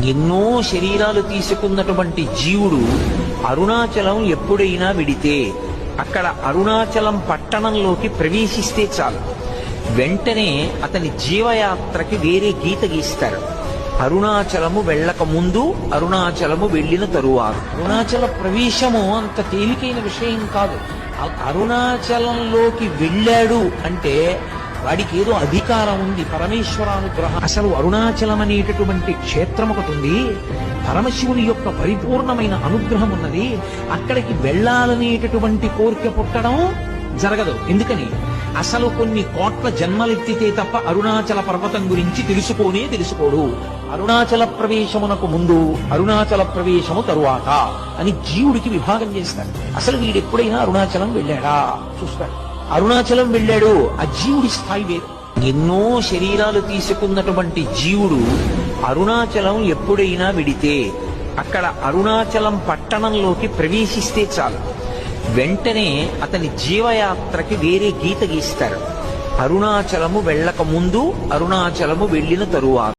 ఎన్నో శరీరాలు తీసుకున్నటువంటి జీవుడు అరుణాచలం ఎప్పుడైనా విడితే అక్కడ అరుణాచలం పట్టణంలోకి ప్రవేశిస్తే చాలు, వెంటనే అతని జీవయాత్రకి వేరే గీత గీస్తారు. అరుణాచలము వెళ్ళక ముందు, అరుణాచలము వెళ్ళిన తరువాత. అరుణాచల ప్రవేశము అంత తేలికైన విషయం కాదు. అరుణాచలంలోకి వెళ్ళాడు అంటే వాడికి ఏదో అధికారం ఉంది, పరమేశ్వరానుగ్రహం. అసలు అరుణాచలం అనేటటువంటి క్షేత్రం ఒకటి ఉంది, పరమశివుని యొక్క పరిపూర్ణమైన అనుగ్రహం ఉన్నది. అక్కడికి వెళ్ళాలనేటటువంటి కోరిక పుట్టడం జరగదు. ఎందుకని? అసలు కొన్ని కోట్ల జన్మలెత్తితే తప్ప అరుణాచల పర్వతం గురించి తెలుసుకోడు. అరుణాచల ప్రవేశమునకు ముందు, అరుణాచల ప్రవేశము తరువాత అని జీవుడికి విభాగం చేస్తాడు. అసలు వీడెప్పుడైనా అరుణాచలం వెళ్ళాడా చూస్తాడు. అరుణాచలం వెళ్ళాడు, ఆ జీవుడి స్థాయి వేరు. ఎన్నో శరీరాలు తీసుకున్నటువంటి జీవుడు అరుణాచలం ఎప్పుడైనా విడితే అక్కడ అరుణాచలం పట్టణంలోకి ప్రవేశిస్తే చాలు, వెంటనే అతని జీవయాత్రకి వేరే గీత గీస్తారు. అరుణాచలము వెళ్ళక ముందు, అరుణాచలము వెళ్ళిన తరువాత.